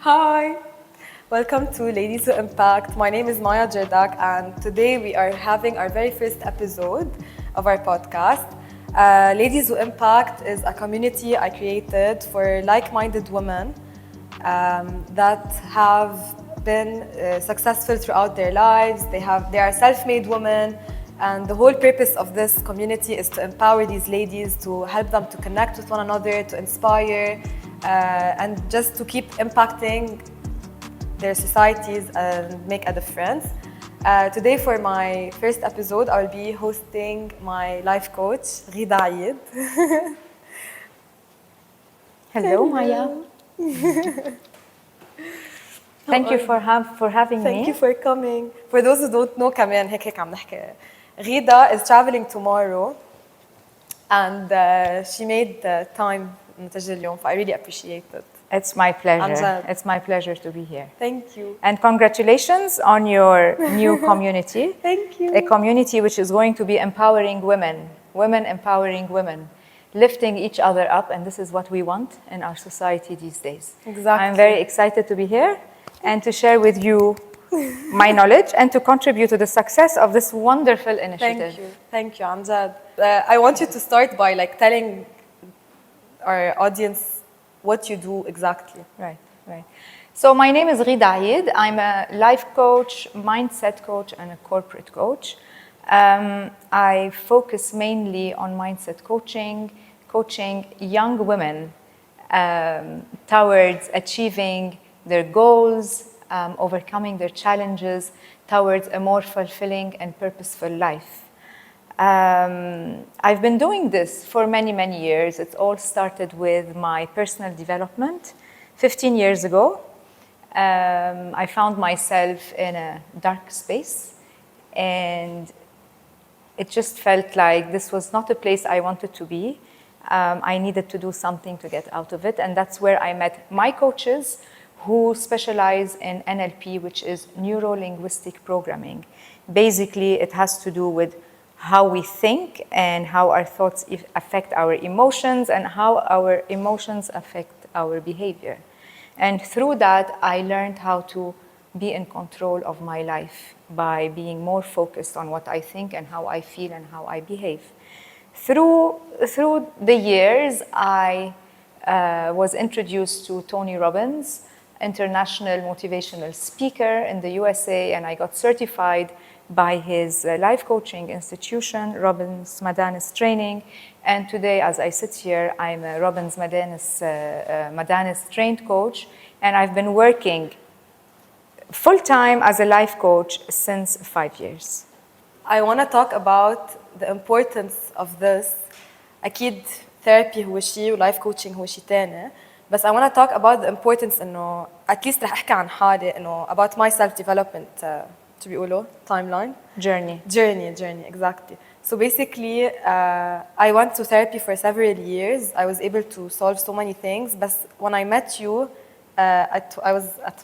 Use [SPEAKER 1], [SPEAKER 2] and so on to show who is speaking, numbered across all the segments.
[SPEAKER 1] Hi, welcome to Ladies Who Impact. My name is Maya Met Ghida, and today we are having our very first episode of our podcast. Ladies Who Impact is a community I created for like-minded women that have been successful throughout their lives. They are self-made women, and the whole purpose of this community is to empower these ladies, to help them to connect with one another, to inspire, and just to keep impacting their societies and make a difference. Today, for my first episode, I'll be hosting my life coach, Ghida Eid.
[SPEAKER 2] Hello, Maya. Thank you for having me.
[SPEAKER 1] Thank you for coming. For those who don't know, كمان هيك عم نحكي. Ghida is traveling tomorrow, and she made the time نتجي اليوم, so I really appreciate it.
[SPEAKER 2] It's my pleasure.
[SPEAKER 1] Anjad.
[SPEAKER 2] It's my pleasure to be here.
[SPEAKER 1] Thank you.
[SPEAKER 2] And congratulations on your new community.
[SPEAKER 1] Thank you.
[SPEAKER 2] A community which is going to be empowering women, women empowering women, lifting each other up, and this is what we want in our society these days.
[SPEAKER 1] Exactly.
[SPEAKER 2] I'm very excited to be here and to share with you my knowledge and to contribute to the success of this wonderful initiative.
[SPEAKER 1] Thank you, Amjad. I want you to start by telling our audience what you do exactly.
[SPEAKER 2] Right. So my name is Ghida Eid. I'm a life coach, mindset coach, and a corporate coach. I focus mainly on mindset coaching young women towards achieving their goals, overcoming their challenges, towards a more fulfilling and purposeful life. I've been doing this for many, many years. It all started with my personal development. 15 years ago, I found myself in a dark space, and it just felt like this was not a place I wanted to be. I needed to do something to get out of it, and that's where I met my coaches who specialize in NLP, which is neuro-linguistic programming. Basically, it has to do with how we think and how our thoughts affect our emotions and how our emotions affect our behavior. And through that, I learned how to be in control of my life by being more focused on what I think and how I feel and how I behave. Through the years, I was introduced to Tony Robbins, international motivational speaker in the USA, and I got certified by his life coaching institution, Robbins Madanis Training. And today, as I sit here, I'm a Robbins Madanis trained coach, and I've been working full-time as a life coach since 5 years.
[SPEAKER 1] I want to talk about the importance of this. أكيد therapy هو شيء و life coaching هو شيء تاني. بس I want to talk about the importance إنه at least رح أحكي عن حالي إنه about my self-development شو بيقولوا timeline journey exactly. So basically I went to therapy for several years. I was able to solve so many things, but when I met you I was at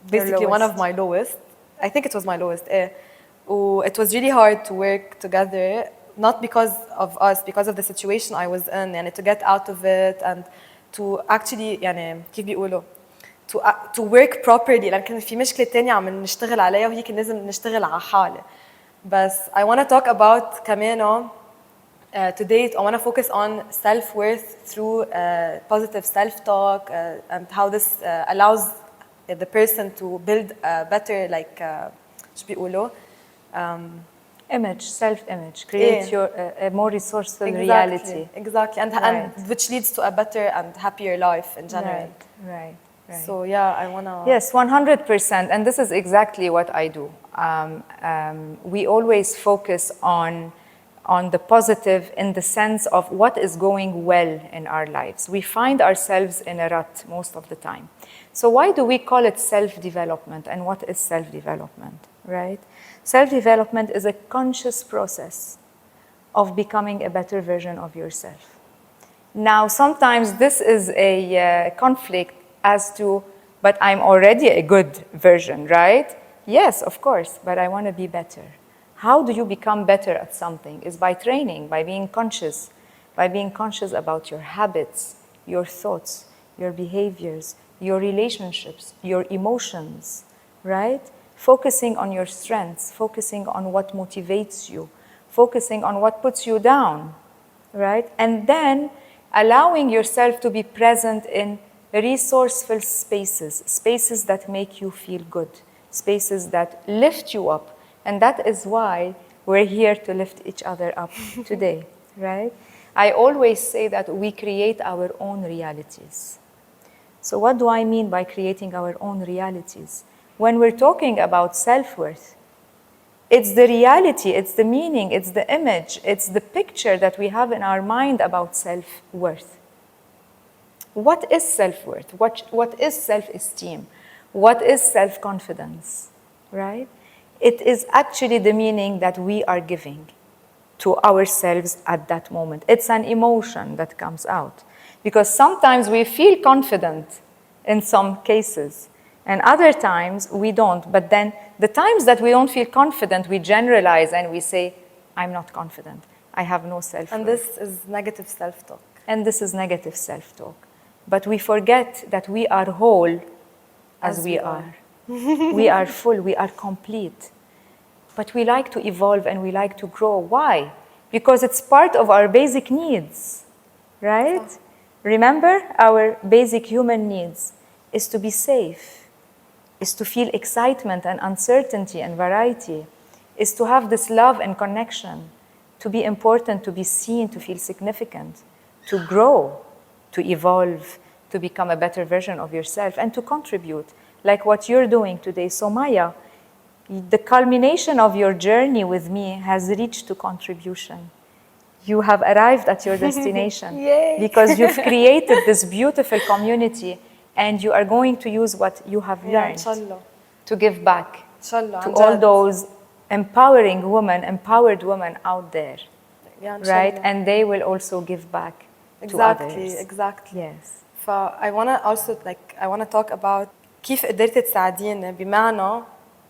[SPEAKER 1] basically one of my lowest. I think it was my lowest. It was really hard to work together, not because of us, because of the situation I was in, and to get out of it and to actually يعني كيف بيقولوا to work properly. لأن كان في مشكلة تانية عم نشتغل عليها وهي كان لازم نشتغل على حالة. بس I want to talk about كمان today I want to focus on self-worth through positive self-talk and how this allows the person to build a better شو بيقولوا
[SPEAKER 2] self-image, create a more resourceful reality.
[SPEAKER 1] Exactly, and which leads to a better and happier life in general.
[SPEAKER 2] Right.
[SPEAKER 1] So yeah, I want to...
[SPEAKER 2] Yes, 100%, and this is exactly what I do. We always focus on the positive in the sense of what is going well in our lives. We find ourselves in a rut most of the time. So why do we call it self-development, and what is self-development, right? Self-development is a conscious process of becoming a better version of yourself. Now, sometimes this is a conflict as to, but I'm already a good version, right? Yes, of course, but I want to be better. How do you become better at something? Is by training, by being conscious about your habits, your thoughts, your behaviors, your relationships, your emotions, right? Focusing on your strengths, focusing on what motivates you, focusing on what puts you down, right? And then allowing yourself to be present in resourceful spaces, spaces that make you feel good, spaces that lift you up. And that is why we're here to lift each other up today, right? I always say that we create our own realities. So what do I mean by creating our own realities? When we're talking about self-worth, it's the reality, it's the meaning, it's the image, it's the picture that we have in our mind about self-worth. What is self-worth? What is self-esteem? What is self-confidence, right? It is actually the meaning that we are giving to ourselves at that moment. It's an emotion that comes out. Because sometimes we feel confident in some cases, and other times we don't. But then the times that we don't feel confident, we generalize and we say, I'm not confident. I have no self-worth.
[SPEAKER 1] And this is negative self-talk.
[SPEAKER 2] And this is negative self-talk. But we forget that we are whole as we are. We are full, we are complete. But we like to evolve and we like to grow. Why? Because it's part of our basic needs, right? Oh. Remember, our basic human needs is to be safe, is to feel excitement and uncertainty and variety, is to have this love and connection, to be important, to be seen, to feel significant, to grow, to evolve, to become a better version of yourself, and to contribute, like what you're doing today. So Maya, the culmination of your journey with me has reached to contribution. You have arrived at your destination because you've created this beautiful community and you are going to use what you have learned to give back to all those empowering women, empowered women out there, right? And they will also give back to others.
[SPEAKER 1] Exactly.
[SPEAKER 2] Yes.
[SPEAKER 1] I want to talk about كيف قدرت تساعديني بمعنى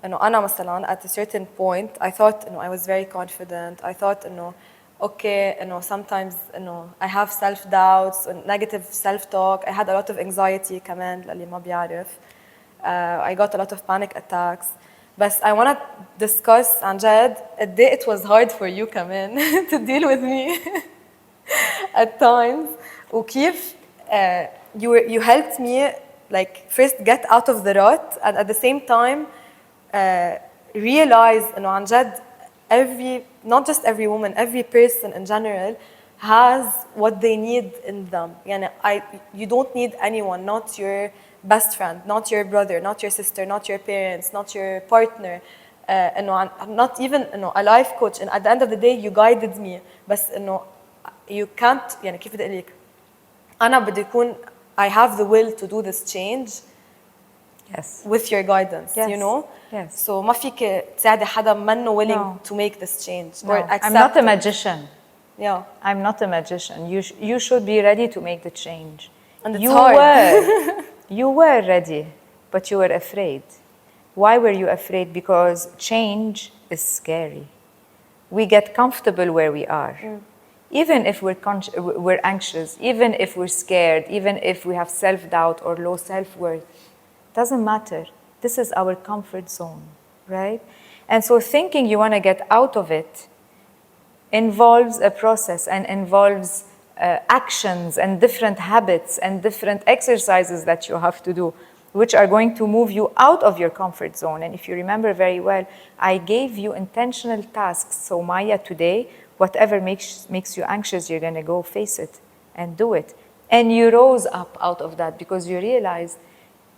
[SPEAKER 1] إنه أنا مثلاً at a certain point I thought إنه I was very confident. I thought إنه okay إنه sometimes إنه I have self doubts and negative self talk. I had a lot of anxiety كمان للي ما بيعرف. I got a lot of panic attacks. But I want to discuss عن جد قد إيه it was hard for you كمان to deal with me at times. وكيف you helped me like first get out of the rut and at the same time realize إنه عن جد not just every woman, every person in general has what they need in them. يعني you don't need anyone, not your best friend, not your brother, not your sister, not your parents, not your partner, إنه not even إنه a life coach. And at the end of the day you guided me. بس إنه you can't يعني كيف بدي أقول لك أنا بدي أكون I have the will to do this change.
[SPEAKER 2] Yes.
[SPEAKER 1] With your guidance,
[SPEAKER 2] yes.
[SPEAKER 1] you know?
[SPEAKER 2] Yes.
[SPEAKER 1] So ما فيك تساعدي حدا منه willing to make this change.
[SPEAKER 2] No.
[SPEAKER 1] Or accept
[SPEAKER 2] I'm not a magician.
[SPEAKER 1] Yeah.
[SPEAKER 2] I'm not a magician. You should be ready to make the change.
[SPEAKER 1] And it's hard.
[SPEAKER 2] You were ready, but you were afraid. Why were you afraid? Because change is scary. We get comfortable where we are. Even if we're anxious, even if we're scared, even if we have self-doubt or low self-worth, doesn't matter. This is our comfort zone, right? And so thinking you want to get out of it involves a process and involves actions and different habits and different exercises that you have to do, which are going to move you out of your comfort zone. And if you remember very well, I gave you intentional tasks. So Maya, today, whatever makes you anxious, you're going to go face it and do it. And you rose up out of that because you realized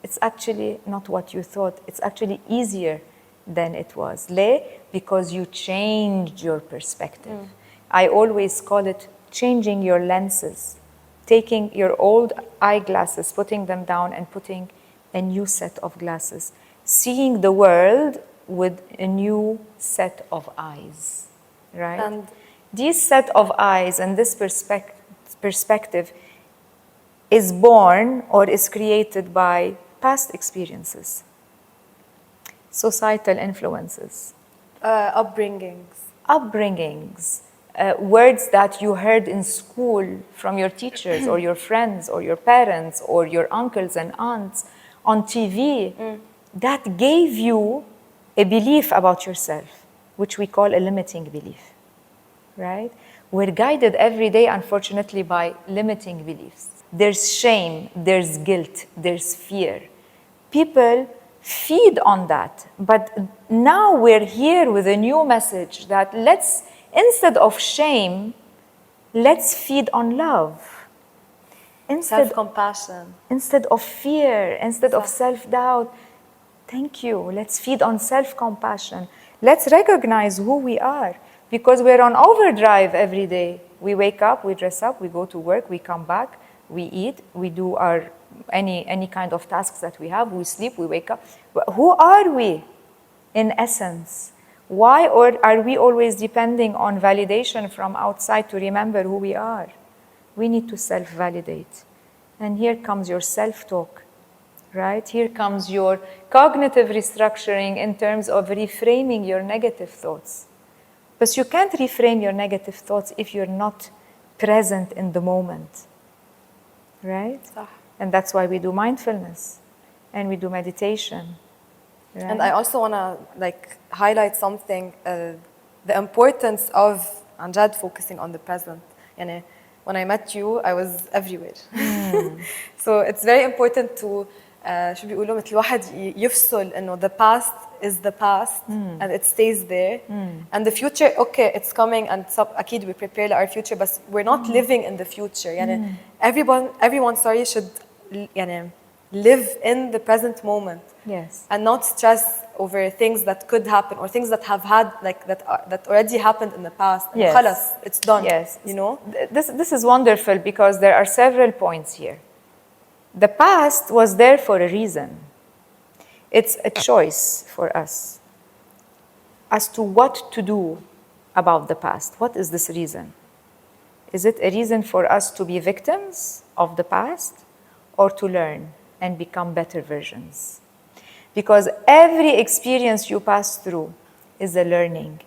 [SPEAKER 2] it's actually not what you thought. It's actually easier than it was. Lé? Because you changed your perspective. I always call it changing your lenses, taking your old eyeglasses, putting them down and putting a new set of glasses, seeing the world with a new set of eyes, right? And this set of eyes and this perspective is born or is created by past experiences, societal influences,
[SPEAKER 1] upbringings,
[SPEAKER 2] words that you heard in school from your teachers or your friends or your parents or your uncles and aunts on TV that gave you a belief about yourself, which we call a limiting belief, right? We're guided every day, unfortunately, by limiting beliefs. There's shame, there's guilt, there's fear. People feed on that. But now we're here with a new message that instead of shame, let's feed on love.
[SPEAKER 1] Self-compassion.
[SPEAKER 2] Instead of fear, instead of self-doubt, thank you. Let's feed on self-compassion. Let's recognize who we are, because we're on overdrive every day. We wake up, we dress up, we go to work, we come back, we eat, we do our any kind of tasks that we have, we sleep, we wake up. But who are we in essence? Why are we always depending on validation from outside to remember who we are? We need to self-validate. And here comes your self-talk, right? Here comes your cognitive restructuring in terms of reframing your negative thoughts. But you can't reframe your negative thoughts if you're not present in the moment, right? And that's why we do mindfulness and we do meditation. Right?
[SPEAKER 1] And I also want to highlight something, the importance of عن جد focusing on the present. يعني when I met you, I was everywhere. So it's very important to شو بيقولوا مثل الواحد يفصل إنه the past is the past and it stays there and the future okay it's coming and أكيد we prepare for our future but we're not living in the future يعني everyone should يعني live in the present moment.
[SPEAKER 2] Yes.
[SPEAKER 1] And not stress over things that could happen or things that have had that already happened in the past.
[SPEAKER 2] Yes.
[SPEAKER 1] خلص, it's done.
[SPEAKER 2] Yes.
[SPEAKER 1] You know?
[SPEAKER 2] This is wonderful because there are several points here. The past was there for a reason. It's a choice for us as to what to do about the past. What is this reason? Is it a reason for us to be victims of the past or to learn and become better versions? Because every experience you pass through is a learning.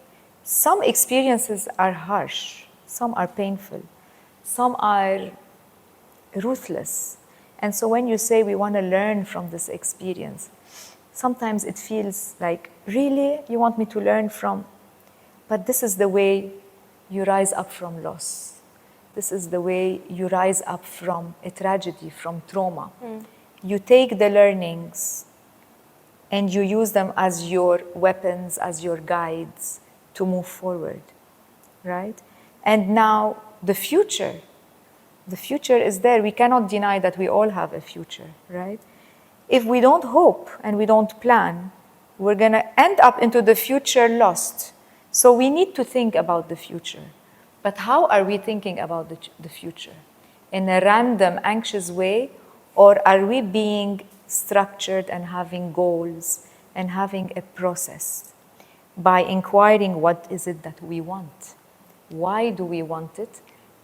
[SPEAKER 2] Some experiences are harsh, some are painful, some are ruthless. And so when you say we want to learn from this experience, sometimes it feels like, really? You want me to learn from? But this is the way you rise up from loss. This is the way you rise up from a tragedy, from trauma. You take the learnings and you use them as your weapons, as your guides to move forward, right? And now the future is there. We cannot deny that we all have a future, right? If we don't hope and we don't plan, we're going to end up into the future lost. So we need to think about the future. But how are we thinking about the future? In a random, anxious way, or are we being structured and having goals and having a process by inquiring what is it that we want? Why do we want it?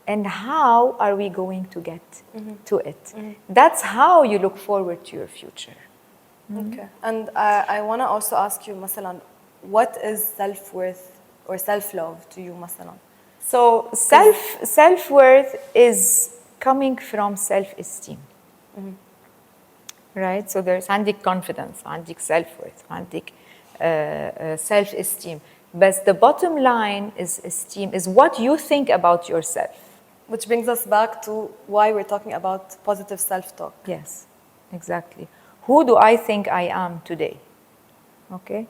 [SPEAKER 2] And how are we going to get to it? That's how you look forward to your future.
[SPEAKER 1] Okay. And I want to also ask you, مثلا, what is self-worth or self-love to you, مثلا?
[SPEAKER 2] So self-worth is coming from self-esteem. Right? So there's عندك confidence, عندك self-worth, عندك self-esteem. But the bottom line is esteem, is what you think about yourself.
[SPEAKER 1] Which brings us back to why we're talking about positive self-talk.
[SPEAKER 2] Yes, exactly. Who do I think I am today? Okay?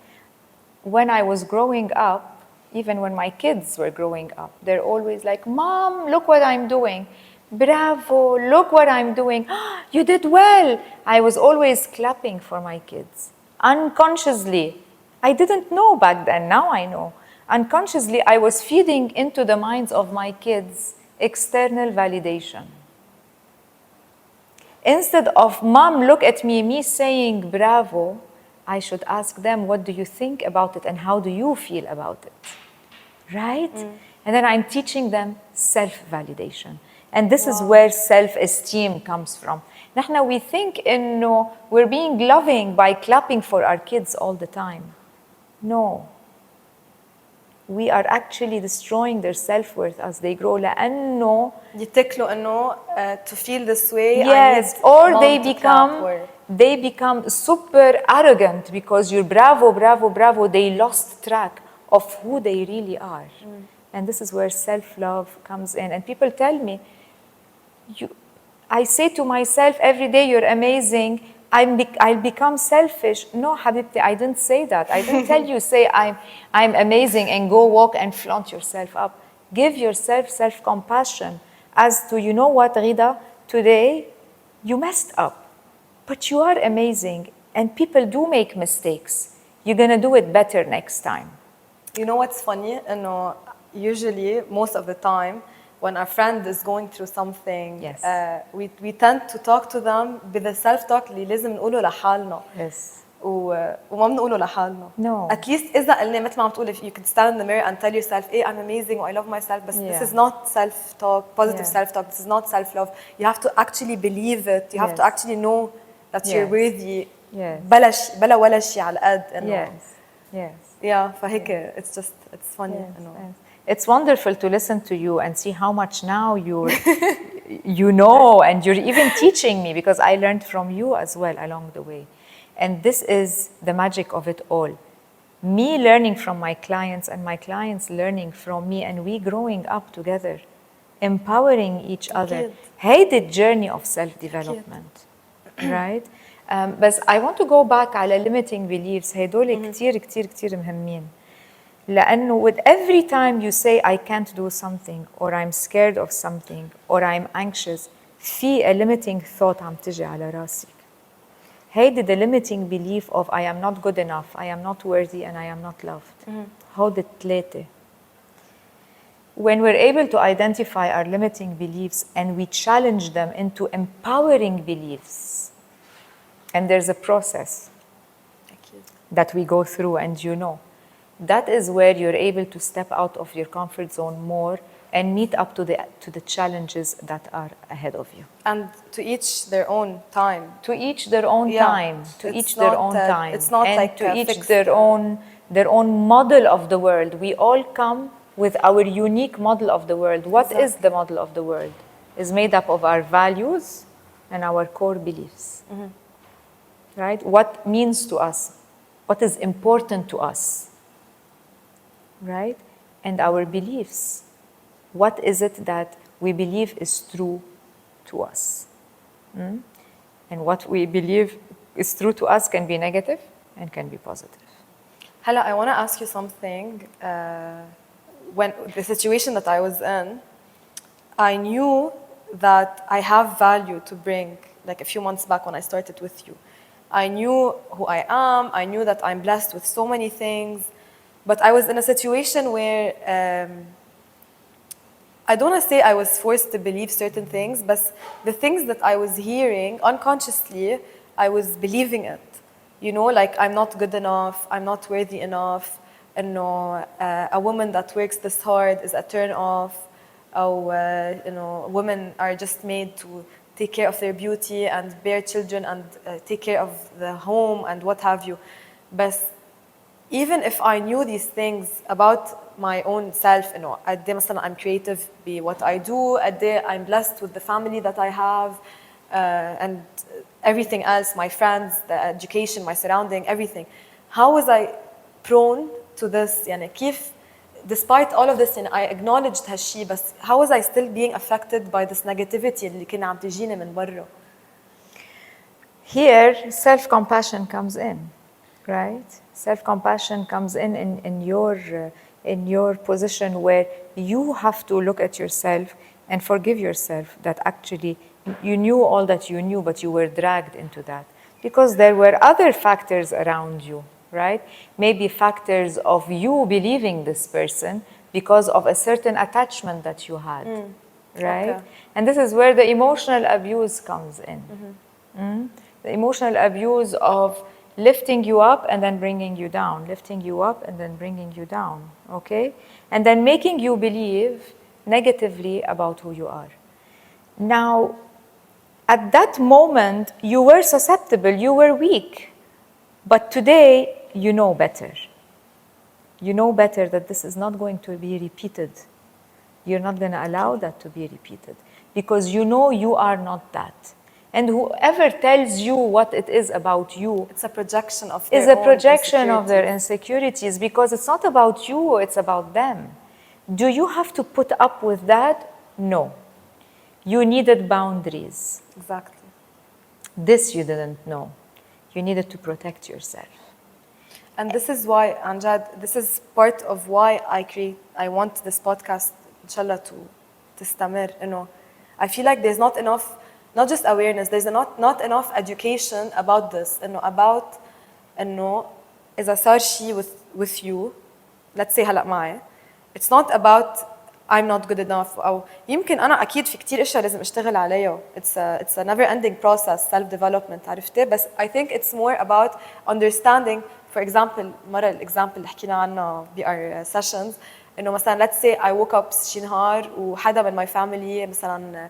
[SPEAKER 2] When I was growing up, even when my kids were growing up, they're always like, Mom, look what I'm doing. Bravo, look what I'm doing. You did well. I was always clapping for my kids. Unconsciously. I didn't know back then, now I know. Unconsciously, I was feeding into the minds of my kids external validation. Instead of, Mom, look at me saying bravo, I should ask them, what do you think about it and how do you feel about it? Right? And then I'm teaching them self-validation. And this is where self-esteem comes from. نحن we think إنه we're being loving by clapping for our kids all the time. No. we are actually destroying their self-worth as they grow لأنه
[SPEAKER 1] يتكلوا انه to feel this way I
[SPEAKER 2] yes,
[SPEAKER 1] need
[SPEAKER 2] or
[SPEAKER 1] mom
[SPEAKER 2] they
[SPEAKER 1] to clap,
[SPEAKER 2] become super arrogant because you're bravo, bravo, bravo. They lost track of who they really are. And this is where self-love comes in. And people tell me, I say to myself every day, you're amazing. I'll become selfish. No, Habibti, I didn't say that. I didn't tell you, say I'm amazing and go walk and flaunt yourself up. Give yourself self-compassion as to, you know what, Ghida, today you messed up, but you are amazing and people do make mistakes. You're gonna do it better next time.
[SPEAKER 1] You know what's funny? انه usually most of the time when our friend is going through something
[SPEAKER 2] Yes.
[SPEAKER 1] we tend to talk to them with the self talk اللي لازم نقوله لحالنا.
[SPEAKER 2] Yes.
[SPEAKER 1] وما بنقوله لحالنا.
[SPEAKER 2] No.
[SPEAKER 1] At least إذا قلنا مثل ما عم تقول if you can stand in the mirror and tell yourself hey I'm amazing or I love myself but this is not self talk, positive self talk. This is not self love. You have to actually believe it. You have to actually know that you're worthy.
[SPEAKER 2] Yes.
[SPEAKER 1] بلا ولا شيء على قد إنه.
[SPEAKER 2] Yes. Yes.
[SPEAKER 1] Yeah, فهيك it's funny.
[SPEAKER 2] Yes. It's wonderful to listen to you and see how much now you know and you're even teaching me because I learned from you as well along the way. And this is the magic of it all. Me learning from my clients and my clients learning from me and we growing up together, empowering each other. Hey, the journey of self-development, right? But I want to go back على limiting beliefs. هدول كتير كتير كتير مهمين. لأنه with every time you say I can't do something or I'm scared of something or I'm anxious في a limiting thought عم تجي على راسك. هيدي the limiting belief of I am not good enough, I am not worthy and I am not loved. هودي الثلاثة. When we're able to identify our limiting beliefs and we challenge them into empowering beliefs, and there's a process that we go through and you know, that is where you're able to step out of your comfort zone more and meet up to the challenges that are ahead of you.
[SPEAKER 1] And to each their own time.
[SPEAKER 2] To each their own time. To each their own time.
[SPEAKER 1] It's not
[SPEAKER 2] and
[SPEAKER 1] like
[SPEAKER 2] to each
[SPEAKER 1] fixed.
[SPEAKER 2] their own model of the world. We all come with our unique model of the world. What is the model of the world? It's made up of our values and our core beliefs. Right? What means to us? What is important to us? Right? And our beliefs. What is it that we believe is true to us? And what we believe is true to us can be negative and can be positive.
[SPEAKER 1] Hala, I want to ask you something. When the situation that I was in, I knew that I have value to bring, like a few months back when I started with you. I knew who I am. I knew that I'm blessed with so many things. But I was in a situation where I don't want to say I was forced to believe certain things, but the things that I was hearing unconsciously, I was believing it. You know, like I'm not good enough, I'm not worthy enough, and no, a woman that works this hard is a turn off. Or you know, women are just made to take care of their beauty and bear children and take care of the home and what have you. But even if I knew these things about my own self, you know, قد إيه مثلا I'm creative by what I do, قد إيه I'm blessed with the family that I have, and everything else, my friends, the education, my surrounding, everything. How was I prone to this? يعني كيف, despite all of this, and I acknowledged هالشي, but how was I still being affected by this negativity اللي كنا عم تجينا من برا?
[SPEAKER 2] Here, self-compassion comes in, right? Self-compassion comes in your position where you have to look at yourself and forgive yourself that actually you knew all that you knew, but you were dragged into that because there were other factors around you, right? Maybe factors of you believing this person because of a certain attachment that you had, right?
[SPEAKER 1] Okay.
[SPEAKER 2] And this is where the emotional abuse comes in. The emotional abuse of lifting you up and then bringing you down, lifting you up and then bringing you down, okay? And then making you believe negatively about who you are. Now, at that moment, you were susceptible, you were weak, but today, you know better. You know better that this is not going to be repeated. You're not going to allow that to be repeated because you know you are not that. And whoever tells you what it is about you
[SPEAKER 1] It's a projection of
[SPEAKER 2] is
[SPEAKER 1] their
[SPEAKER 2] a
[SPEAKER 1] own
[SPEAKER 2] projection of their
[SPEAKER 1] insecurities.
[SPEAKER 2] insecurities because it's not about you, it's about them. Do you have to put up with that? No. You needed boundaries.
[SPEAKER 1] Exactly.
[SPEAKER 2] This you didn't know. You needed to protect yourself.
[SPEAKER 1] And this is why, Anjad, this is part of why I want this podcast, inshallah, to تستمر. I feel like there's not enough, not just awareness, there's not enough education about this. About إذا صار شيء with you, let's say هلا معي, it's not about I'm not good enough أو يمكن أنا أكيد في كتير أشياء لازم أشتغل عليها. It's a never ending process, self development, عرفتي؟ بس I think it's more about understanding. For example, مرة الإكزامبل اللي حكينا عنه ب our sessions إنه مثلا let's say I woke up شي نهار وحدا من my family مثلا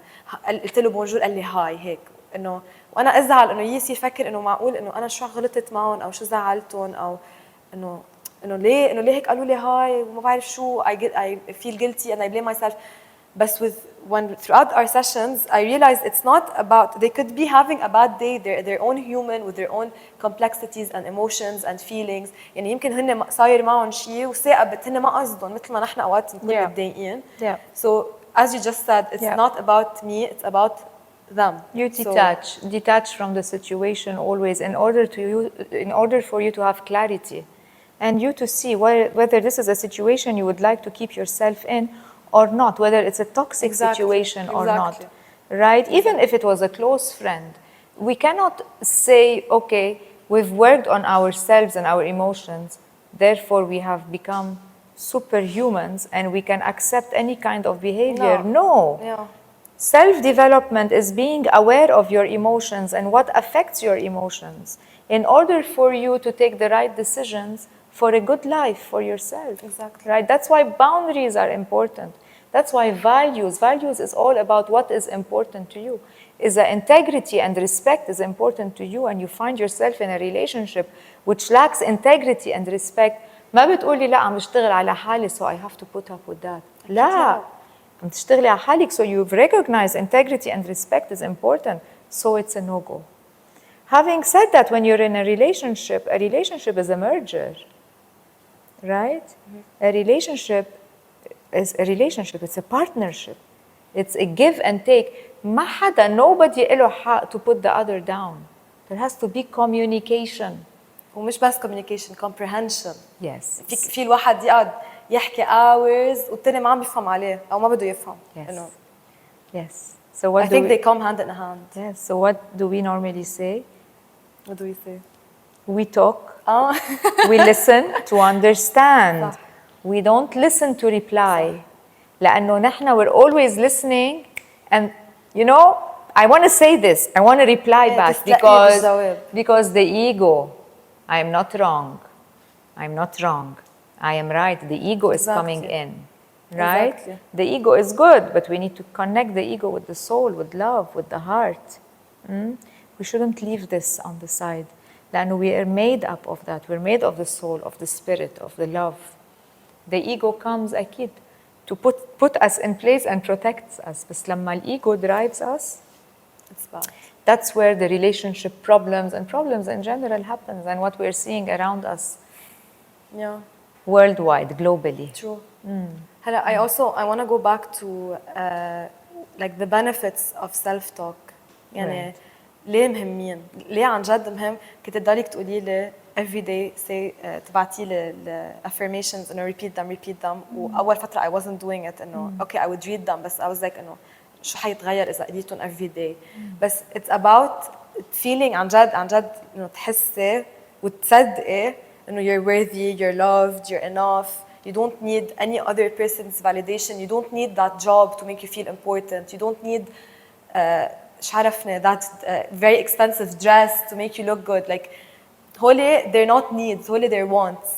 [SPEAKER 1] قلت له بونجور قال لي هاي هيك إنه وأنا أزعل إنه يصير فكر إنه معقول إنه أنا شو غلطت معهم أو شو زعلتهم أو إنه ليه هيك قالوا لي هاي وما بعرف شو I feel guilty and I blame myself. But throughout our sessions, I realized it's not about, they could be having a bad day, they're their own human with their own complexities and emotions and feelings. يعني يمكن هن صاير معهم شيء وثاقبت هن ما قصدهم مثل ما نحن اوقات نكون متضايقين. So as you just said, it's not about me, it's about them.
[SPEAKER 2] You detach from the situation always in order for you to have clarity and you to see whether this is a situation you would like to keep yourself in or not, whether it's a toxic situation or not, right? Even if it was a close friend, we cannot say, okay, we've worked on ourselves and our emotions, therefore we have become superhumans and we can accept any kind of behavior. No. Self-development is being aware of your emotions and what affects your emotions in order for you to take the right decisions for a good life for yourself.
[SPEAKER 1] Exactly.
[SPEAKER 2] Right? That's why boundaries are important. That's why values is all about what is important to you. Is that integrity and respect is important to you and you find yourself in a relationship which lacks integrity and respect, ما بتقولي لا عم بشتغل على حالي so I have to put up with that. لا عم تشتغلي على حالك so you've recognized integrity and respect is important, so it's a no-go. Having said that, when you're in a relationship is a merger. Right? Mm-hmm. A relationship is a relationship, it's a partnership. It's a give and take. ما حدا, nobody له حق to put the other down. There has to be communication.
[SPEAKER 1] ومش بس communication, comprehension.
[SPEAKER 2] Yes.
[SPEAKER 1] في الواحد يقعد يحكي hours والتاني ما عم بيفهم عليه أو ما بده يفهم.
[SPEAKER 2] Yes. Yes. So what
[SPEAKER 1] I think they come hand in hand.
[SPEAKER 2] Yes. So what do we normally say?
[SPEAKER 1] What do we say?
[SPEAKER 2] We talk. We listen to understand. We don't listen to reply. لأنه نحن we're always listening and I want to say this. I want to reply back because the ego. I am not wrong. I'm not wrong. I am right. The ego is coming in. Right? Exactly. The ego is good, but we need to connect the ego with the soul, with love, with the heart. We shouldn't leave this on the side. لأنه we are made up of that. We're made of the soul, of the spirit, of the love. The ego comes أكيد to put us in place and protects us. بس لما الego drives us,
[SPEAKER 1] it's bad.
[SPEAKER 2] That's where the relationship problems and problems in general happens and what we're seeing around us. Worldwide, globally.
[SPEAKER 1] True. I want to go back to like the benefits of self-talk. يعني ليه مهمين؟ ليه عن جد مهم؟ كنت تضلك تقولي لي every day say تبعتي لي affirmations إنه repeat them وأول فترة I wasn't doing it إنه okay I would read them بس I was like إنه شو حيتغير إذا قريتهم every day. بس it's about feeling عن جد إنه تحسي وتصدقي إنه you're worthy, you're loved, you're enough. You don't need any other person's validation. You don't need that job to make you feel important. You don't need that very expensive dress to make you look good. Like, holy, they're not needs, holy, they're wants,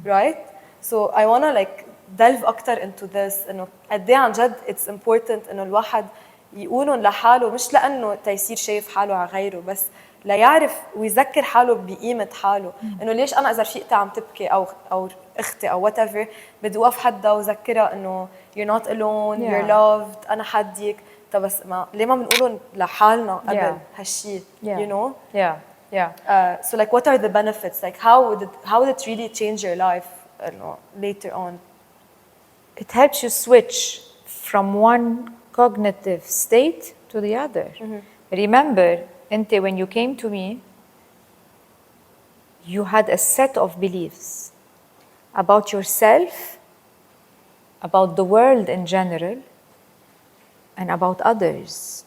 [SPEAKER 1] right? So I wanna like delve أكتر into this. إنه قد إيه عن جد it's important إنه الواحد يقولهم لحاله مش لأنه تيصير شايف حاله على غيره بس ليعرف ويذكر حاله بقيمة حاله إنه ليش أنا إذا رفيقتي عم تبكي أو أختي أو whatever بدي أوقف حدها وذكرها إنه you're not alone you're loved أنا حدك طب بس ما ليه ما بنقولهم لحالنا قبل هالشيء you know so like what are the benefits like how would it really change your life later on
[SPEAKER 2] it helps you switch from one cognitive state to the other. Remember, Ente, when you came to me, you had a set of beliefs about yourself, about the world in general, and about others,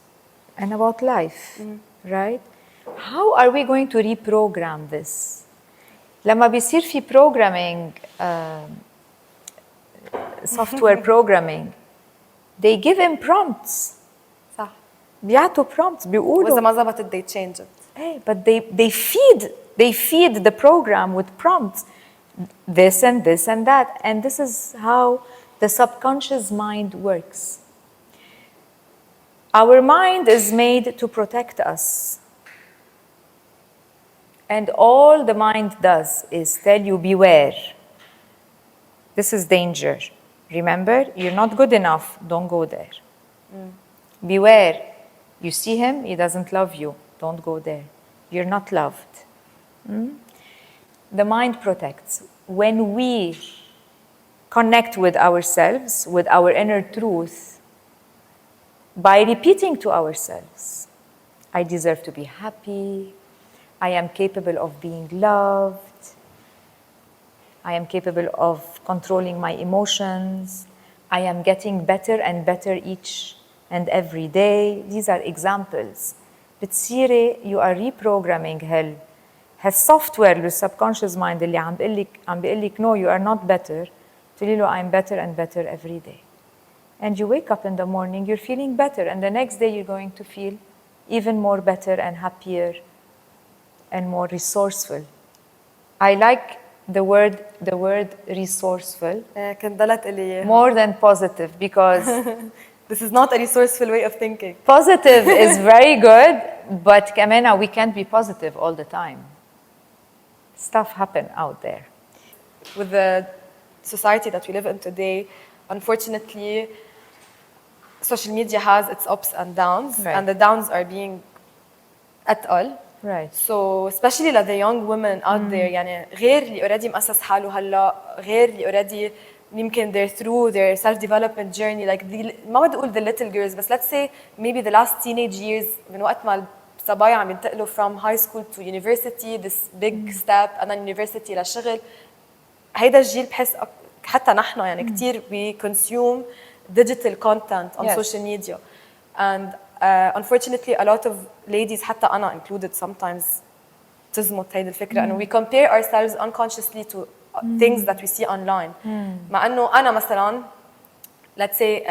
[SPEAKER 2] and about life, right? How are we going to reprogram this? لما بيصير في programming, software programming, they give him prompts.
[SPEAKER 1] صح.
[SPEAKER 2] بيعطوا prompts بيقولوا.
[SPEAKER 1] وإذا ما زبطت they change it.
[SPEAKER 2] Hey, but they feed the program with prompts, this and this and that, and this is how the subconscious mind works. Our mind is made to protect us. And all the mind does is tell you, beware. This is danger. Remember, you're not good enough. Don't go there. Beware. You see him, he doesn't love you. Don't go there. You're not loved. The mind protects. When we connect with ourselves, with our inner truth, by repeating to ourselves, I deserve to be happy, I am capable of being loved, I am capable of controlling my emotions, I am getting better and better each and every day. These are examples. بتصيري you are reprogramming هالsoftware بالsubconscious mind اللي عم بيقلك no you are not better تقولي له I'm better and better every day. And you wake up in the morning, you're feeling better, and the next day you're going to feel even more better and happier and more resourceful. I like the word resourceful
[SPEAKER 1] كنت ضلت لي
[SPEAKER 2] more than positive because
[SPEAKER 1] this is not a resourceful way of thinking.
[SPEAKER 2] Positive is very good, but كمان we can't be positive all the time. Stuff happen out there.
[SPEAKER 1] With the society that we live in today, unfortunately, social media has its ups and downs,
[SPEAKER 2] Right.
[SPEAKER 1] and the downs are being أتقل.
[SPEAKER 2] Right.
[SPEAKER 1] So especially like the young women out there, يعني غير اللي already مؤسس حاله هلا، غير اللي already يمكن they're through their self-development journey, like ما بدي أقول the little girls, بس let's say maybe the last teenage years من وقت ما الصبايا عم ينتقلوا from high school to university, this big step, and then university لشغل. هيدا الجيل بحس حتى نحن يعني كتير we consume digital content on social media, and unfortunately a lot of ladies حتى أنا included sometimes تزمت هيدي الفكرة إنه we compare ourselves unconsciously to things that we see online. مع إنه أنا مثلاً let's say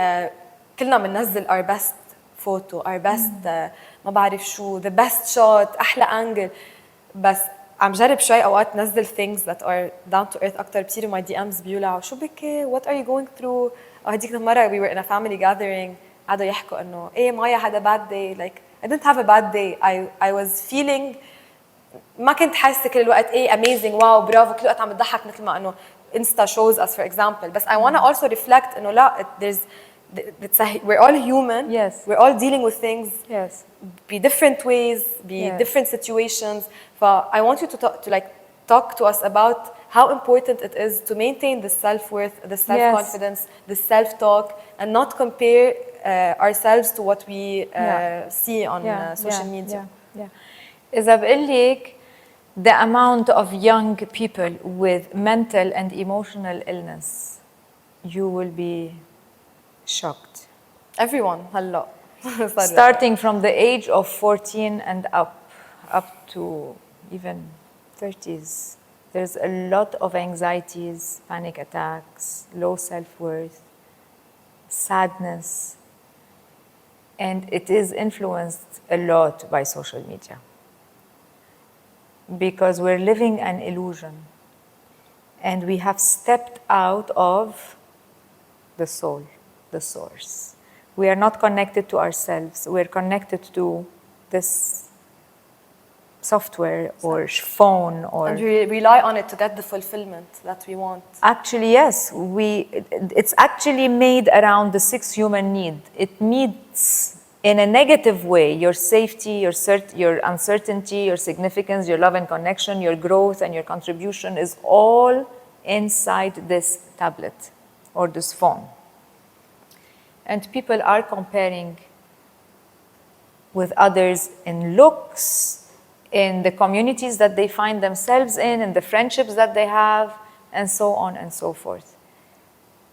[SPEAKER 1] كلنا بننزل our best photo, our best ما بعرف شو, the best shot, أحلى angle, بس عم جرب شوي أوقات نزل things that are down to earth أكتر بصيروا my DMs بيولعوا شو بكي, what are you going through. هديك المرة we were in a family gathering قعدوا يحكوا إنه إيه مايا had a bad day, like I didn't have a bad day, I was feeling ما كنت حاسة كل الوقت إيه amazing واو برافو كل الوقت عم بتضحك مثل ما إنه Insta shows us for example, بس I want to also reflect إنه لا we're all human,
[SPEAKER 2] Yes.
[SPEAKER 1] we're all dealing with things
[SPEAKER 2] Yes.
[SPEAKER 1] be different ways, be different situations. I want you to talk to us about how important it is to maintain the self-worth, the self-confidence, the self-talk, and not compare ourselves to what we see on social media.
[SPEAKER 2] إذا بقول لك the amount of young people with mental and emotional illness, you will be shocked.
[SPEAKER 1] Everyone, هلا.
[SPEAKER 2] Starting from the age of 14 and up to even 30s, there's a lot of anxieties, panic attacks, low self-worth, sadness, and it is influenced a lot by social media because we're living an illusion and we have stepped out of the soul, the source. We are not connected to ourselves. We're connected to this software or phone or...
[SPEAKER 1] And we rely on it to get the fulfillment that we want.
[SPEAKER 2] Actually, yes. It's actually made around the 6 human needs. It meets in a negative way your safety, your uncertainty, your significance, your love and connection, your growth and your contribution is all inside this tablet or this phone. And people are comparing with others in looks, in the communities that they find themselves in the friendships that they have, and so on and so forth.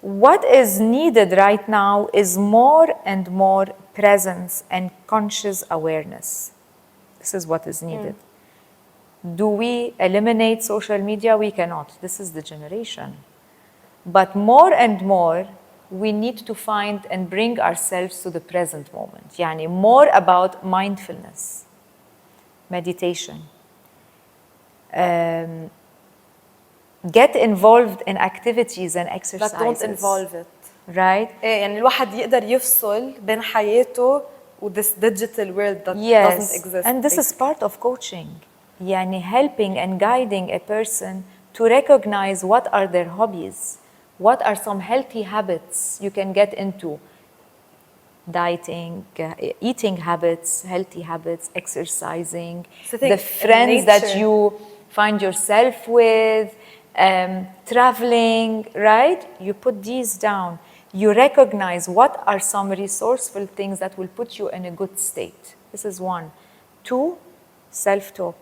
[SPEAKER 2] What is needed right now is more and more presence and conscious awareness. This is what is needed. Do we eliminate social media? We cannot. This is the generation. But more and more, we need to find and bring ourselves to the present moment. Yani more about mindfulness, meditation. Get involved in activities and exercises.
[SPEAKER 1] But don't involve it.
[SPEAKER 2] Right?
[SPEAKER 1] إيه يعني الواحد يقدر يفصل بين حياته و this digital world that doesn't exist.
[SPEAKER 2] And this is part of coaching. يعني helping and guiding a person to recognize what are their hobbies, what are some healthy habits you can get into. Dieting, eating habits, healthy habits, exercising, the friends that you find yourself with, traveling, right? You put these down. You recognize what are some resourceful things that will put you in a good state. This is 1. 2, self-talk.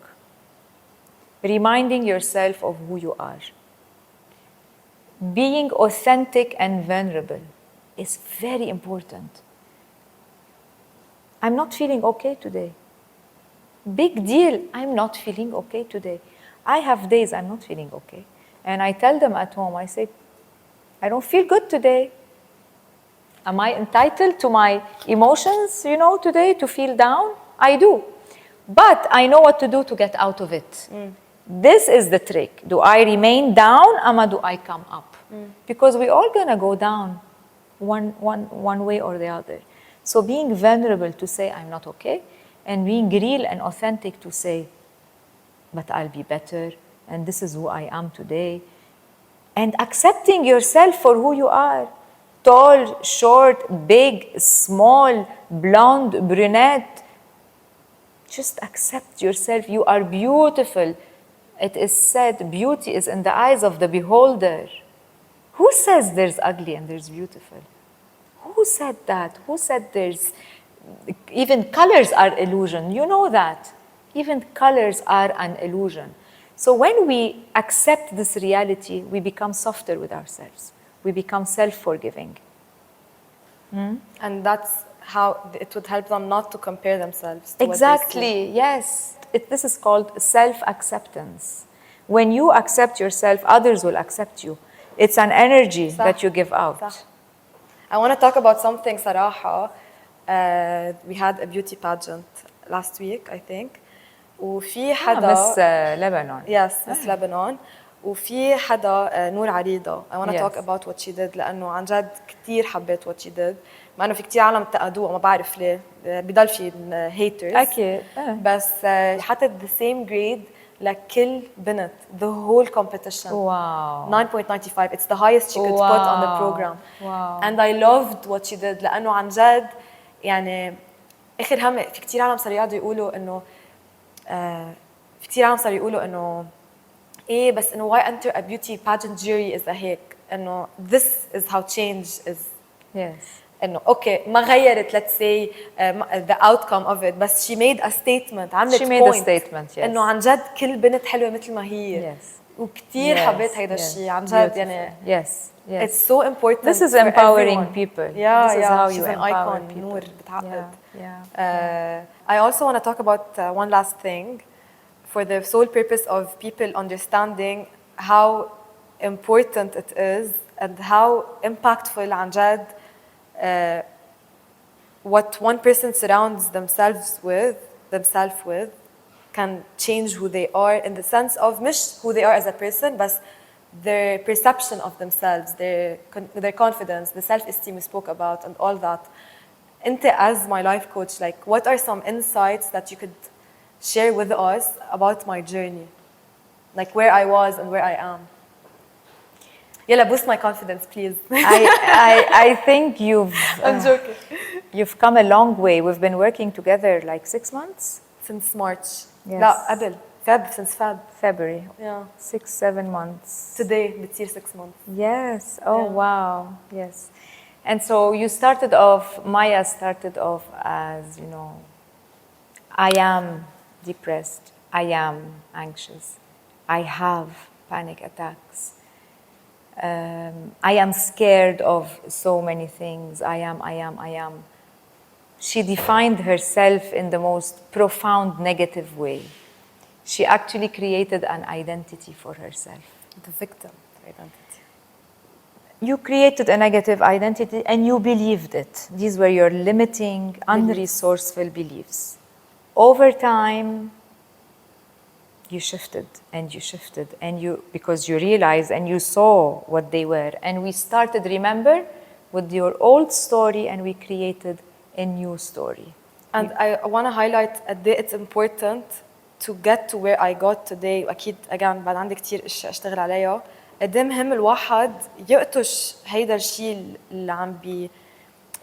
[SPEAKER 2] Reminding yourself of who you are. Being authentic and vulnerable is very important. I'm not feeling okay today. Big deal, I'm not feeling okay today. I have days I'm not feeling okay. And I tell them at home, I say, I don't feel good today. Am I entitled to my emotions, today, to feel down? I do. But I know what to do to get out of it. This is the trick. Do I remain down, or do I come up? Because we're all going to go down one way or the other. So being vulnerable to say, I'm not okay, and being real and authentic to say, but I'll be better, and this is who I am today. And accepting yourself for who you are. Tall, short, big, small, blonde, brunette. Just accept yourself. You are beautiful. It is said, beauty is in the eyes of the beholder. Who says there's ugly and there's beautiful? Who said that? Who said there's... Even colors are illusion. You know that. Even colors are an illusion. So when we accept this reality, we become softer with ourselves. We become self-forgiving.
[SPEAKER 1] And that's how it would help them not to compare themselves to
[SPEAKER 2] Exactly, yes. This is called self-acceptance. When you accept yourself, others will accept you. It's an energy that you give out.
[SPEAKER 1] صح. I want to talk about something صراحة. We had a beauty pageant last week, I think. وفي حدا
[SPEAKER 2] Miss Lebanon.
[SPEAKER 1] Yes, Miss Lebanon. وفي حدا نور عريضة. I want to talk about what she did لأنه عن جد كتير حبيت what she did. مع إنه في كتير عالم انتقدوها ما بعرف ليه. بضل في haters.
[SPEAKER 2] أكيد.
[SPEAKER 1] بس حطت the same grade لكل بنت. The whole competition.
[SPEAKER 2] Wow.
[SPEAKER 1] 9.95. It's the highest she could put on the program.
[SPEAKER 2] Wow.
[SPEAKER 1] And I loved what she did لأنه عن جد يعني آخر هم في كتير عالم صاروا يقعدوا يقولوا إنه في كتير عالم صاروا يقولوا إنه إيه بس إنه why enter a beauty pageant jury is هيك إنه this is how change is.
[SPEAKER 2] Yes.
[SPEAKER 1] إنه أوكي ما غيرت let's say the outcome of it بس she made a statement عملت
[SPEAKER 2] She made
[SPEAKER 1] point
[SPEAKER 2] a statement, yes.
[SPEAKER 1] إنه عن جد كل بنت حلوة مثل ما هي.
[SPEAKER 2] Yes.
[SPEAKER 1] وكتير حبيت هيدا الشيء عن جد يعني.
[SPEAKER 2] Yes. Yes.
[SPEAKER 1] It's so important.
[SPEAKER 2] This is
[SPEAKER 1] for
[SPEAKER 2] empowering
[SPEAKER 1] everyone.
[SPEAKER 2] people.
[SPEAKER 1] Yeah,
[SPEAKER 2] This is
[SPEAKER 1] yeah.
[SPEAKER 2] how
[SPEAKER 1] She's
[SPEAKER 2] you
[SPEAKER 1] an
[SPEAKER 2] empower
[SPEAKER 1] icon.
[SPEAKER 2] people.
[SPEAKER 1] نور بتعقد.
[SPEAKER 2] Yeah.
[SPEAKER 1] I also want to talk about one last thing, for the sole purpose of people understanding how important it is and how impactful عن جد what one person surrounds themselves with can change who they are in the sense of مش who they are as a person but their perception of themselves, their confidence, the self-esteem we spoke about and all that. أنت as my life coach, like what are some insights that you could share with us about my journey? Like where I was and where I am. Yalla, boost my confidence, please.
[SPEAKER 2] I think
[SPEAKER 1] I'm joking.
[SPEAKER 2] you've come a long way. We've been working together like 6 months.
[SPEAKER 1] Since March.
[SPEAKER 2] Yes.
[SPEAKER 1] لا قبل. Feb, since Feb.
[SPEAKER 2] February.
[SPEAKER 1] Yeah.
[SPEAKER 2] 6-7 months.
[SPEAKER 1] Today, بتصير 6 months.
[SPEAKER 2] Yes. Oh,
[SPEAKER 1] Yeah.
[SPEAKER 2] wow. Yes. And so you started off, Maya started off as, you know, I am depressed. I am anxious. I have panic attacks. I am scared of so many things. I am. She defined herself in the most profound negative way. She actually created an identity for herself.
[SPEAKER 1] The victim identity.
[SPEAKER 2] You created a negative identity and you believed it. These were your limiting, unresourceful beliefs. Over time, you shifted and you because you realized and you saw what they were. And we started, remember, with your old story and we created a new story.
[SPEAKER 1] And I want to highlight قد ايه it's important to get to where I got today. واكيد again بعد عندي كثير اشياء اشتغل عليها. قد ايه مهم الواحد يقطش هيدا الشيء اللي عم بي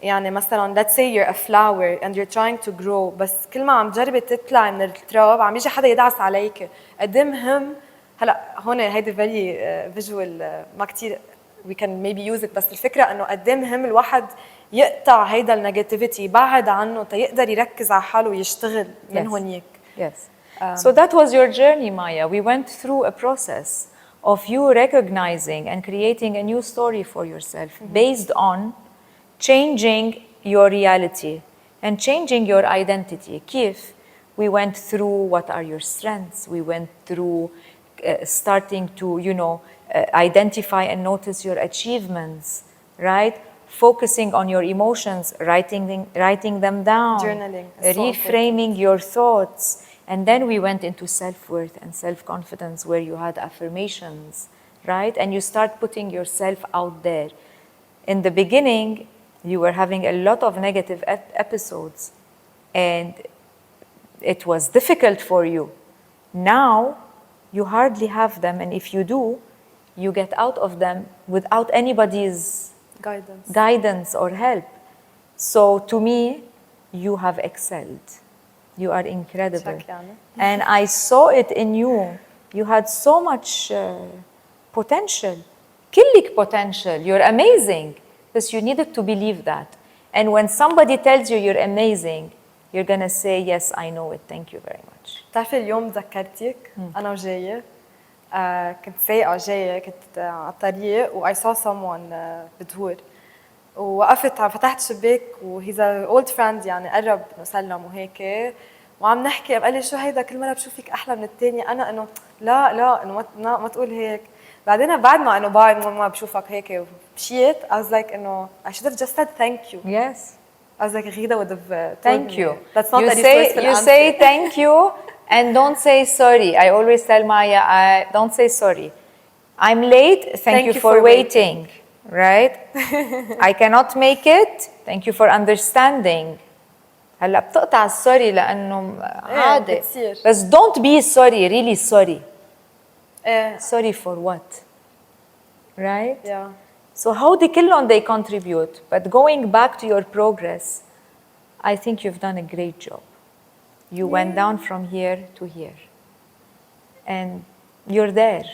[SPEAKER 1] يعني مثلا let's say you're a flower and you're trying to grow بس كل ما عم تجربي تطلعي من التراب عم يجي حدا يدعس عليك. قد ايه مهم هلا هون هيدي very visual ما كثير we can maybe use it بس الفكره انه قد ايه مهم الواحد يقطع هيدا النيجاتيفيتي يبعد عنه تيقدر يركز على حاله ويشتغل من هونيك.
[SPEAKER 2] Yes. So that was your journey, Maya. We went through a process of you recognizing and creating a new story for yourself based on changing your reality and changing your identity. Kif, we went through what are your strengths. We went through starting to, identify and notice your achievements, right? Focusing on your emotions, writing them down,
[SPEAKER 1] journaling,
[SPEAKER 2] reframing your thoughts. And then we went into self-worth and self-confidence where you had affirmations, right? And you start putting yourself out there. In the beginning, you were having a lot of negative episodes and it was difficult for you. Now, you hardly have them, and if you do, you get out of them without anybody's guidance or help. So to me, you have excelled. You are incredible. And I saw it in you. You had so much potential. كلك potential. You're amazing. Because you needed to believe that. And when somebody tells you you're amazing, you're going to say, yes, I know it. Thank you very much.
[SPEAKER 1] تعرفي اليوم ذكرتك أنا وجاية كنت سايقة جاية كنت على الطريق و I saw someone بدهور ووقفت فتحت شباك و he's an old friend يعني قرب نسلم وهيك وعم نحكي قال لي شو هيدا كل مرة بشوفك أحلى من الثانية أنا إنه لا إنه ما تقول هيك بعدين بعد ما إنه باي ما بشوفك هيك ومشيت I was like إنه I should have just said thank you.
[SPEAKER 2] Yes.
[SPEAKER 1] I was like Ghida would have told
[SPEAKER 2] thank
[SPEAKER 1] me.
[SPEAKER 2] you.
[SPEAKER 1] That's not
[SPEAKER 2] you
[SPEAKER 1] a resourceful
[SPEAKER 2] you
[SPEAKER 1] answer.
[SPEAKER 2] say thank you and don't say sorry. I always tell Maya, don't say sorry. I'm late. Thank you for waiting. Right? I cannot make it. Thank you for understanding. هلا بتقطع السوري لأنه عادي. بس don't be sorry, really sorry. Sorry for what? Right?
[SPEAKER 1] Yeah.
[SPEAKER 2] So how they contribute. But going back to your progress, I think you've done a great job. You went down from here to here. And you're there.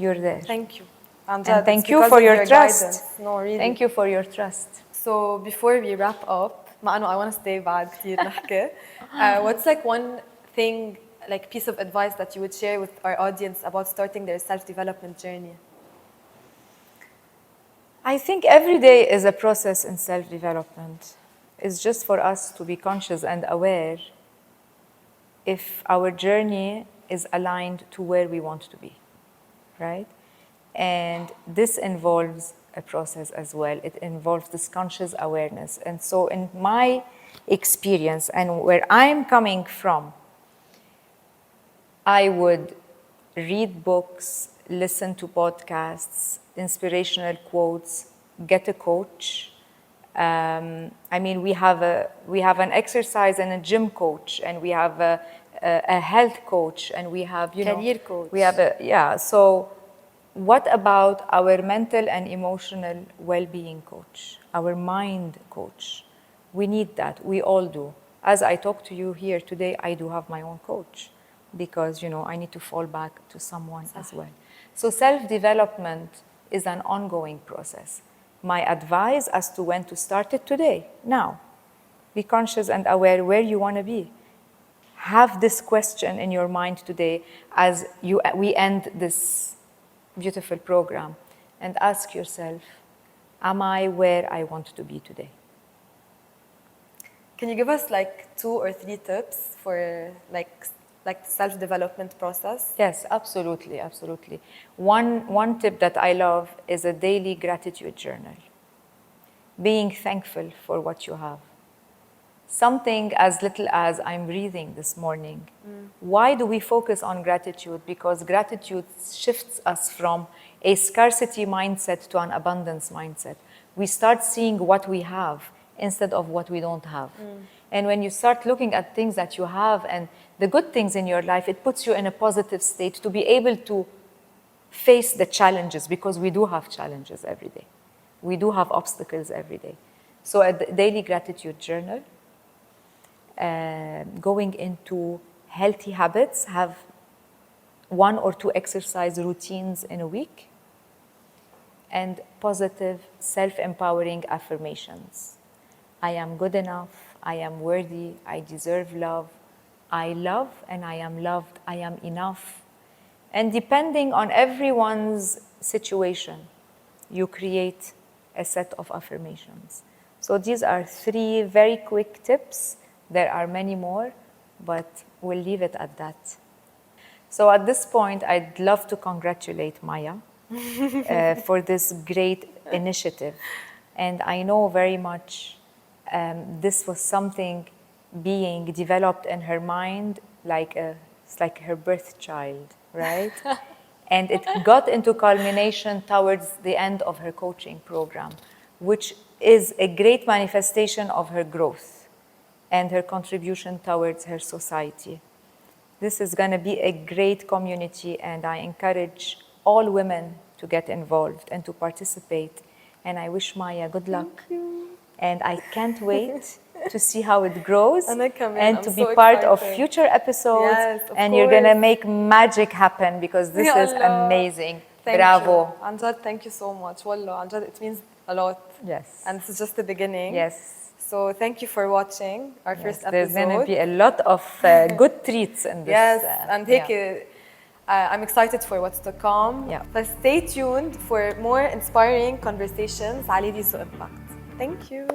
[SPEAKER 2] You're there.
[SPEAKER 1] Thank you.
[SPEAKER 2] And thank you for your trust.
[SPEAKER 1] No, really.
[SPEAKER 2] Thank you for your trust.
[SPEAKER 1] So before we wrap up, مع إنه I want to stay بعد كتير نحكي. What's like one thing, like piece of advice that you would share with our audience about starting their self-development journey?
[SPEAKER 2] I think every day is a process in self-development. It's just for us to be conscious and aware if our journey is aligned to where we want to be, right? And this involves a process as well. It involves this conscious awareness. And so in my experience and where I'm coming from, I would read books, listen to podcasts, inspirational quotes, get a coach, I mean, we have an exercise and a gym coach, and we have a health coach, and we have,
[SPEAKER 1] Career coach.
[SPEAKER 2] We have so what about our mental and emotional well-being coach, our mind coach? We need that. We all do. As I talk to you here today, I do have my own coach because, I need to fall back to someone as well. So self-development is an ongoing process. My advice as to when to start it today, now. Be conscious and aware where you want to be. Have this question in your mind today as we end this beautiful program, and ask yourself, am I where I want to be today?
[SPEAKER 1] Can you give us like 2 or 3 tips for like the self-development process?
[SPEAKER 2] Yes, absolutely, absolutely. One tip that I love is a daily gratitude journal. Being thankful for what you have. Something as little as I'm breathing this morning. Why do we focus on gratitude? Because gratitude shifts us from a scarcity mindset to an abundance mindset. We start seeing what we have instead of what we don't have. And when you start looking at things that you have and the good things in your life, it puts you in a positive state to be able to face the challenges, because we do have challenges every day. We do have obstacles every day. So a daily gratitude journal, going into healthy habits, have 1 or 2 exercise routines in a week, and positive self-empowering affirmations. I am good enough, I am worthy, I deserve love, I love and I am loved, I am enough. And depending on everyone's situation, you create a set of affirmations. So these are 3 very quick tips. There are many more, but we'll leave it at that. So at this point, I'd love to congratulate Maya for this great initiative. And I know very much this was something being developed in her mind it's like her birth child, right? And it got into culmination towards the end of her coaching program, which is a great manifestation of her growth and her contribution towards her society. This is going to be a great community, and I encourage all women to get involved and to participate. And I wish Maya good luck. And I can't wait to see how it grows and to be part of future episodes.
[SPEAKER 1] Yes,
[SPEAKER 2] and you're going to make magic happen, because this is amazing. Bravo.
[SPEAKER 1] Anjad, thank you so much. Wallah, Anjad, it means a lot.
[SPEAKER 2] Yes.
[SPEAKER 1] And this is just the beginning.
[SPEAKER 2] Yes.
[SPEAKER 1] So thank you for watching our first episode.
[SPEAKER 2] There's going to be a lot of good treats in this.
[SPEAKER 1] Yes, and I'm excited for what's to come.
[SPEAKER 2] Yeah.
[SPEAKER 1] But stay tuned for more inspiring conversations على Resourceful Impact. Thank you.